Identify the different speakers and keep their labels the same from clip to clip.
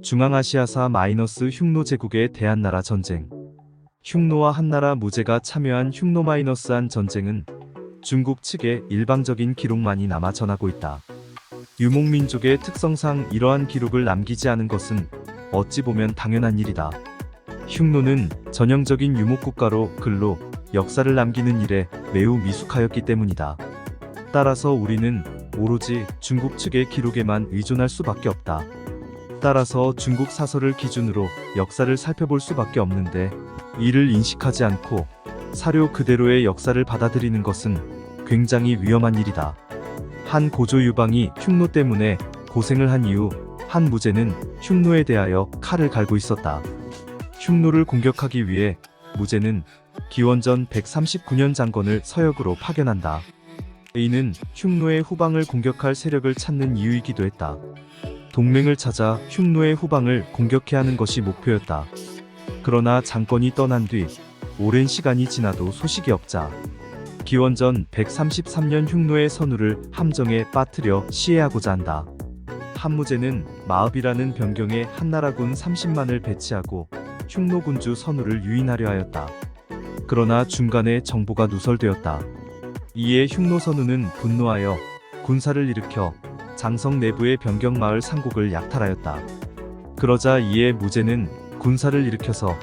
Speaker 1: 중앙아시아사 흉노 제국의 대한나라 전쟁. 흉노와 한나라 무제가 참여한 흉노-한 전쟁은 중국 측의 일방적인 기록만이 남아 전하고 있다. 유목민족의 특성상 이러한 기록을 남기지 않은 것은 어찌 보면 당연한 일이다. 흉노는 전형적인 유목국가로 글로 역사를 남기는 일에 매우 미숙하였기 때문이다. 따라서 우리는 오로지 중국 측의 기록에만 의존할 수밖에 없다. 따라서 중국 사설을 기준으로 역사를 살펴볼 수밖에 없는데, 이를 인식하지 않고 사료 그대로의 역사를 받아들이는 것은 굉장히 위험한 일이다. 한 고조 유방이 흉노 때문에 고생을 한 이후 한 무제는 흉노에 대하여 칼을 갈고 있었다. 흉노를 공격하기 위해 무제는 기원전 139년 장건을 서역으로 파견한다. 이는 흉노의 후방을 공격할 세력을 찾는 이유이기도 했다. 동맹을 찾아 흉노의 후방을 공격해야 하는 것이 목표였다. 그러나 장건이 떠난 뒤 오랜 시간이 지나도 소식이 없자 기원전 133년 흉노의 선우를 함정에 빠뜨려 시해하고자 한다. 한무제는 마읍이라는 변경에 한나라군 30만을 배치하고 흉노군주 선우를 유인하려 하였다. 그러나 중간에 정보가 누설되었다. 이에 흉노 선우는 분노하여 군사를 일으켜 장성 내부의 변경마을 상곡을 약탈하였다. 그러자 이에 무제는 군사를 일으켜서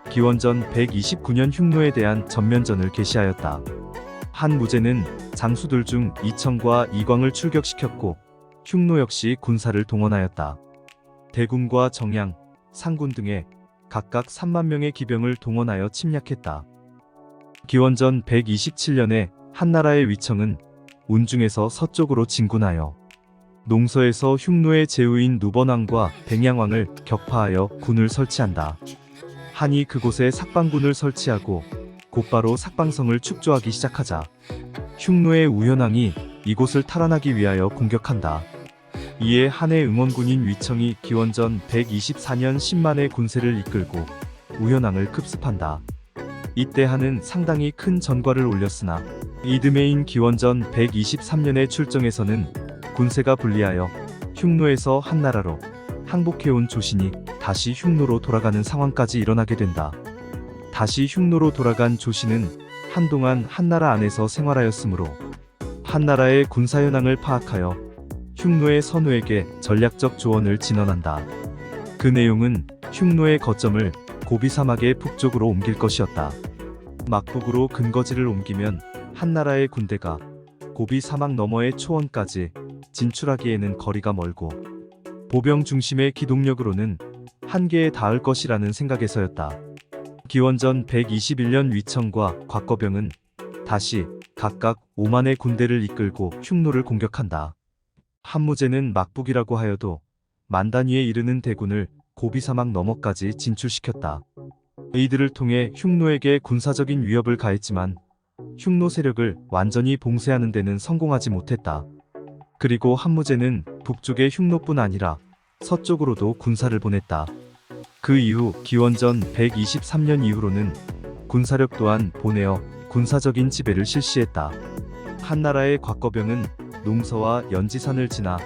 Speaker 1: 기원전 129년 흉노에 대한 전면전을 개시하였다. 한 무제는 장수들 중 이청과 이광을 출격시켰고 흉노 역시 군사를 동원하였다. 대군과 정양, 상군 등에 각각 3만 명의 기병을 동원하여 침략했다. 기원전 127년에 한나라의 위청은 운중에서 서쪽으로 진군하여 농서에서 흉노의 제후인 누번왕과 백양왕을 격파하여 군을 설치한다. 한이 그곳에 삭방군을 설치하고 곧바로 삭방성을 축조하기 시작하자 흉노의 우현왕이 이곳을 탈환하기 위하여 공격한다. 이에 한의 응원군인 위청이 기원전 124년 10만의 군세를 이끌고 우현왕을 급습한다. 이때 한은 상당히 큰 전과를 올렸으나 이듬해인 기원전 123년의 출정에서는 군세가 분리하여 흉노에서 한나라로 항복해온 조신이 다시 흉노로 돌아가는 상황까지 일어나게 된다. 다시 흉노로 돌아간 조신은 한동안 한나라 안에서 생활하였으므로 한나라의 군사 현황을 파악하여 흉노의 선우에게 전략적 조언을 진언한다. 그 내용은 흉노의 거점을 고비 사막의 북쪽으로 옮길 것이었다. 막북으로 근거지를 옮기면 한나라의 군대가 고비 사막 너머의 초원까지 진출하기에는 거리가 멀고 보병 중심의 기동력으로는 한계에 닿을 것이라는 생각에서였다. 기원전 121년 위청과 곽거병은 다시 각각 5만의 군대를 이끌고 흉노를 공격한다. 한무제는 막북이라고 하여도 만 단위에 이르는 대군을 고비사막 너머까지 진출시켰다. 이들을 통해 흉노에게 군사적인 위협을 가했지만 흉노 세력을 완전히 봉쇄하는 데는 성공하지 못했다. 그리고 한무제는 북쪽의 흉노뿐 아니라 서쪽으로도 군사를 보냈다. 그 이후 기원전 123년 이후로는 군사력 또한 보내어 군사적인 지배를 실시했다. 한나라의 곽거병은 농서와 연지산을 지나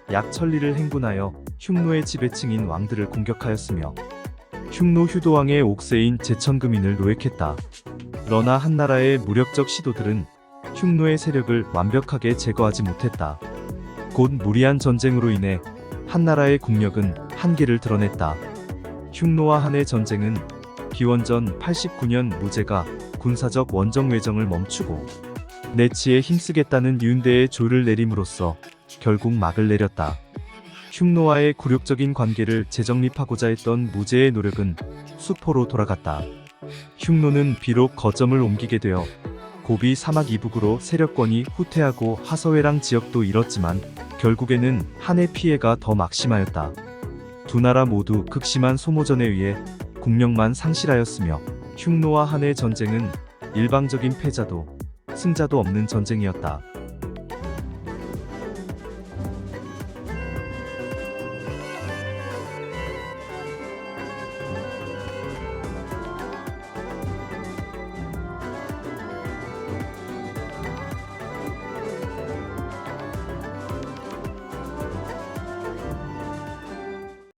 Speaker 1: 약 천리를 행군하여 흉노의 지배층인 왕들을 공격하였으며 흉노 휴도왕의 옥세인 제천금인을 노획했다. 그러나 한나라의 무력적 시도들은 흉노의 세력을 완벽하게 제거하지 못했다. 곧 무리한 전쟁으로 인해 한나라의 국력은 한계를 드러냈다. 흉노와 한의 전쟁은 기원전 89년 무제가 군사적 원정 외정을 멈추고 내치에 힘쓰겠다는 윤대의 조를 내림으로써 결국 막을 내렸다. 흉노와의 굴욕적인 관계를 재정립하고자 했던 무제의 노력은 수포로 돌아갔다. 흉노는 비록 거점을 옮기게 되어 고비 사막 이북으로 세력권이 후퇴하고 하서회랑 지역도 잃었지만 결국에는 한의 피해가 더 막심하였다. 두 나라 모두 극심한 소모전에 의해 국력만 상실하였으며 흉노와 한의 전쟁은 일방적인 패자도 승자도 없는 전쟁이었다.